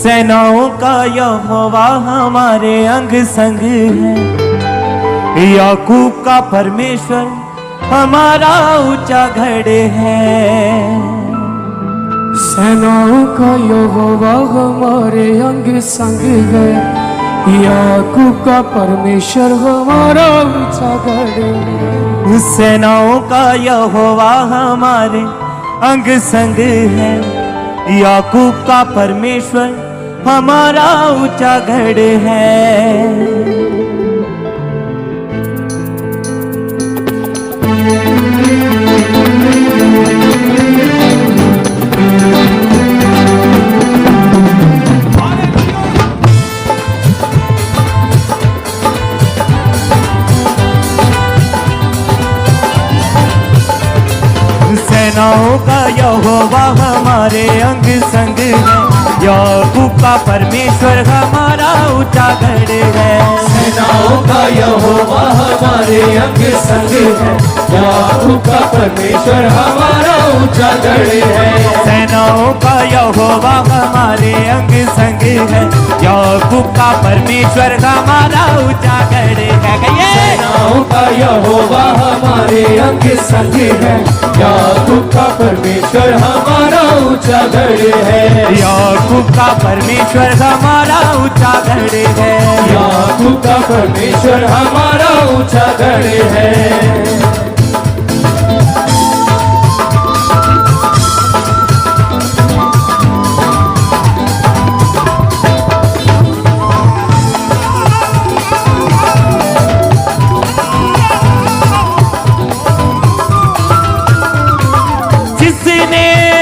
सेनाओं का यहोवा हमारे अंग संग है। याकूब का परमेश्वर हमारा ऊंचा गढ़ है। सेनाओं का यहोवा हमारे अंग संग है। याकूब का परमेश्वर हमारा ऊंचा गढ़ है। सेनाओं का यहोवा हमारे अंग संग है। याकूब का परमेश्वर हमारा ऊंचा गढ़ है। सेनाओं का यहोवा हमारे अंग संग है। याकूब का परमेश्वर हमारा ऊंचा गढ़ है। सेनाओं का यहोवा हमारे अंग संग है। याकूब का परमेश्वर हमारा ऊंचा गढ़ है। सेनाओं का यहोवा हमारे अंग संग है। याकूब का परमेश्वर हमारा ऊंचा गढ़ है। सेनाओं का यहोवा हमारे अंग संग है। याकूब का परमेश्वर हमारा ऊंचा गढ़ है। याकूब का परमेश्वर हमारा ऊंचा गढ़ है। याकूब का परमेश्वर हमारा ऊंचा गढ़ है।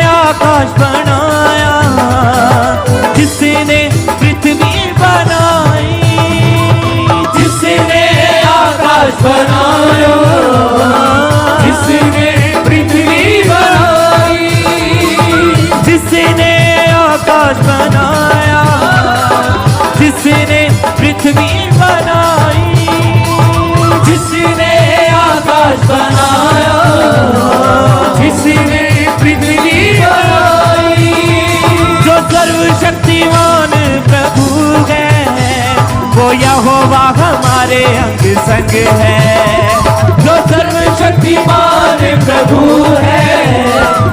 आकाश बनाया, जिसने पृथ्वी बनाई, जिसने आकाश बनाया, जिसने पृथ्वी बनाई, जिसने आकाश बनाया, जिसने पृथ्वी बनाई, जिसने आकाश बनाया, जिसने पृथ्वी बनाई। जो सर्वशक्तिमान प्रभु है, वो यहोवा हमारे अंग संग है। जो सर्वशक्तिमान प्रभु है,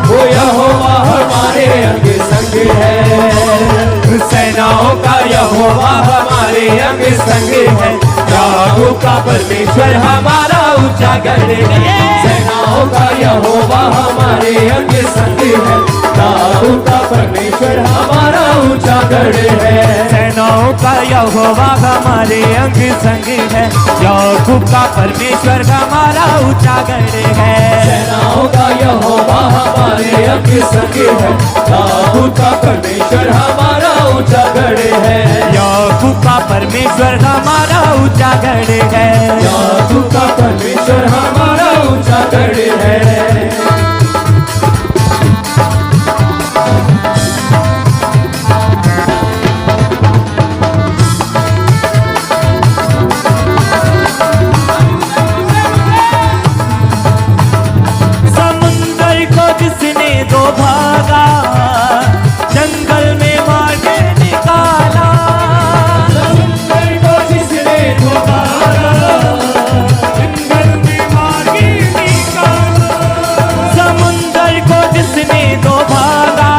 वो यहोवा हमारे अंग संग है। सेनाओं का यहोवा हमारे अंग संग है। याकूब का परमेश्वर हमारा ऊंचा गढ़ है। सेनाओं का यहोवा हमारे अंग संग है। याकूब का परमेश्वर हमारा ऊंचा गढ़ है। सेनाओं का यहोवा हमारे अंग संग है। याकूब का परमेश्वर हमारा ऊंचा गढ़ है। सेनाओं का यहोवा हमारे अंग संग है। याकूब का परमेश्वर हमारा ऊंचा गढ़ है। याकूब का परमेश्वर हमारा ऊंचा गढ़ है। याकूब का परमेश्वर हमारा ऊंचा गढ़ है। समुंदर को जिसने दो भागा, जंगल में मार के निकाला। समुंदर को जिसने दो भागा, जंगल में मार के निकाला। समुंदर को जिसने दो भागा,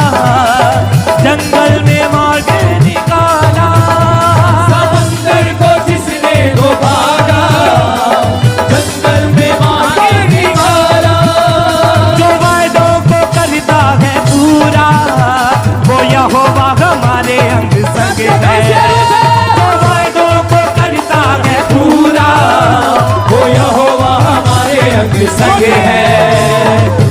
जंगल में मार के निकाला। समुंदर को जिसने दो भागा, जंगल में मार के निकाला। जो वायदों को करता है पूरा, वो यहोवा हमारे अंग संग है। जो वायदों को करता है पूरा, वो यहोवा हमारे अंग संग है।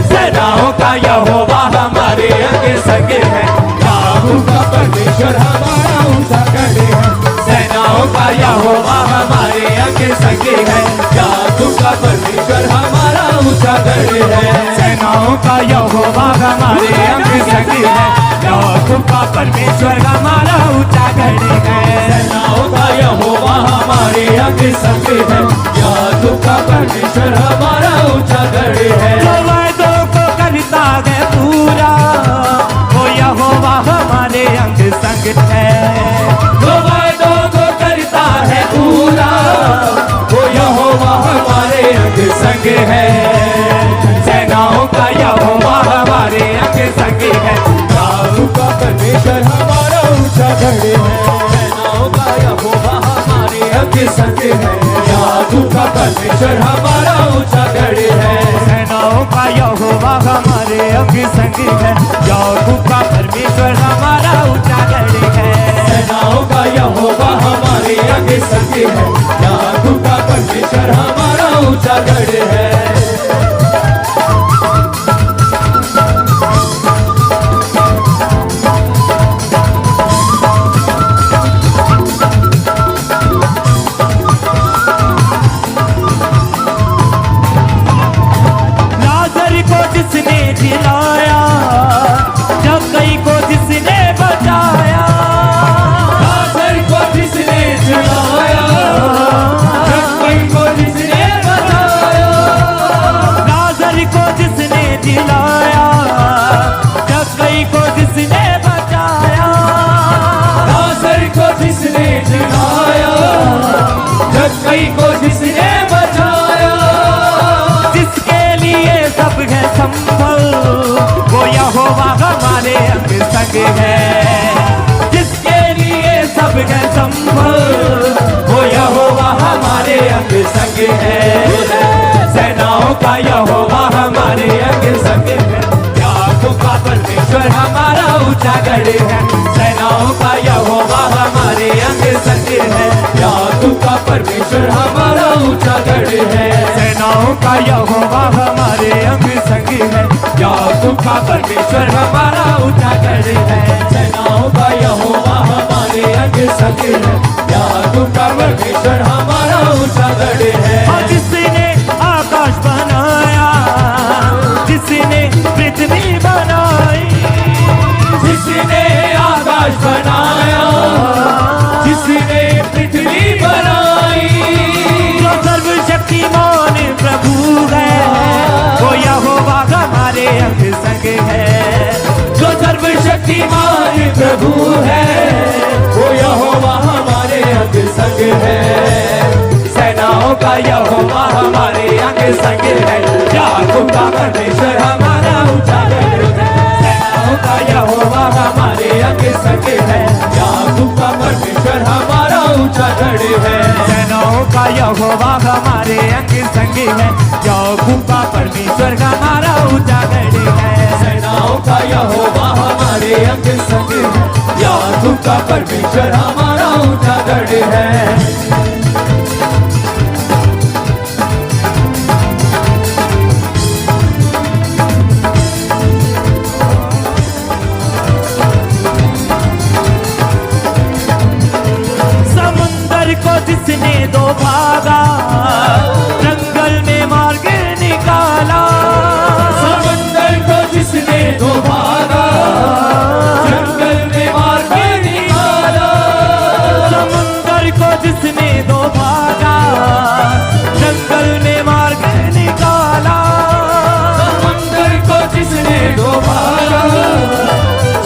सेनाओं का यहोवा हमारे अंग संग है। याकूब का परमेश्वर हमारा ऊंचा गढ़ है। सेनाओं का यहोवा हमारे अंग संग है। याकूब का परमेश्वर हमारा ऊंचा गढ़ है। सेनाओं का यहोवा हमारे अंग संग है। याकूब का परमेश्वर हमारा ऊंचा गढ़ है। सेनाओं का यहोवा हमारे अंग संग है। याकूब का परमेश्वर हमारा ऊंचा गढ़ है। जो वायदों को करता है पूरा, वो यहोवा हमारे अंग संग है। जो वायदों को करता है पूरा, वो यहोवा हमारे अंग संग है। सेनाओं का यहोवा हमारे अंग संग है। याकूब का परमेश्वर हमारा ऊंचा गढ़ है। सेनाओं का यहोवा हमारे अंग संग है। याकूब का परमेश्वर हमारा ऊंचा गढ़ है। सेनाओं का यहोवा हमारे अंग संग है। याकूब का परमेश्वर हमारा ऊंचा गढ़ है। सेनाओं का यहोवा हमारे अंग संग है। याकूब का परमेश्वर हमारा ऊंचा गढ़ है। लाजर को जिसने जिलाया, जक्कई को जिसने बचाया, लाजर को जिसने जिलाया, जक्कई को जिसने बचाया। लाजर को जिसने जिलाया, जक्कई को जिसने बचाया, लाजर को जिसने जिलाया, जक्कई को जिसने बचाया। जिसके लिए सब है संभव, वो यहोवा हमारे अंग संग है। जिसके लिए सब है संभव, वो यहोवा हमारे अंग संग है। सेनाओं का यहोवा हमारे अंग संग है। याकूब का परमेश्वर हमारा ऊंचा गढ़ है। सेनाओं का यहोवा हमारे अंग संग है। याकूब का परमेश्वर हमारा ऊंचा गढ़ है। सेनाओं का यहोवा हमारे अंग संग है। याकूब का परमेश्वर हमारा ऊंचा गढ़ है। सेनाओं का यहोवा हमारे अंग संग है। याकूब का परमेश्वर हमारा ऊंचा गढ़ है। और जिसने आकाश बनाया, जिसने पृथ्वी बनाई, जिसने आकाश बनाया, जिसने पृथ्वी बनाई। जो सर्वशक्तिमान प्रभु है, वो यहोवा हमारे अंग संग है। जो सर्वशक्तिमान प्रभु है, वो यहोवा हमारे अंग संग है। सेनाओं का यहोवा हमारे अंग संग है। याकूब का परमेश्वर हमारा ऊंचा गढ़ है। सेनाओं का यहोवा हमारे अंग संग है। याकूब का परमेश्वर हमारा ऊंचा गढ़ है। सेनाओं का यहोवा हमारे अंग संग है। याकूब का परमेश्वर हमारा ऊंचा गढ़ है। सेनाओं का यहोवा हमारे अंग संग है। याकूब का परमेश्वर हमारा ऊंचा गढ़ है। समुंदर को जिसने दो भागा, जंगल में मार्ग निकाला। समंदर को जिसने दो भागा, जंगल में मार्ग निकाला। समुंदर को जिसने दो भागा, जंगल में मार्ग निकाला। समंदर को जिसने दो भागा,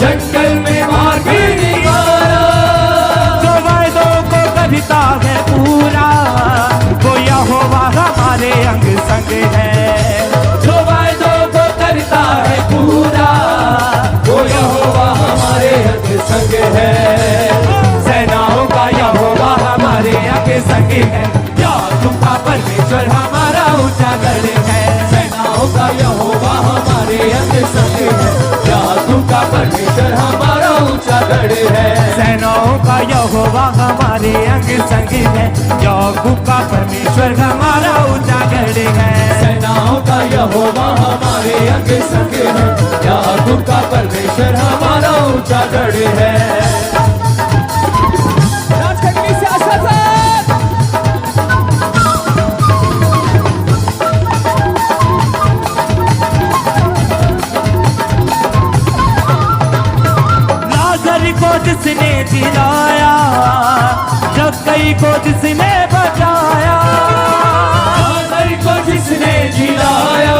जंगल में मार्ग निकाला। जो वायदों को करता है पूरा, वो यहोवा हमारे अंग संग है। जो वायदों को करता है पूरा, वो यहोवा हमारे अंग संग है। सेनाओं का यहोवा हमारे अंग संग है। याकूब का परमेश्वर हमारा ऊंचा गढ़ है। सेनाओं का यहोवा हमारे अंग संग है। याकूब का परमेश्वर हमारा ऊंचा गढ़ है। सेनाओं का यहोवा हमारे अंग संग है। याकूब का परमेश्वर हमारा ऊंचा गढ़ है। सेनाओं का यहोवा हमारे अंग संग है। याकूब का परमेश्वर हमारा ऊंचा गढ़ है। लाजर को जिसने जिलाया, जक्कई को जिसने बचाया, लाजर को जिसने जिलाया,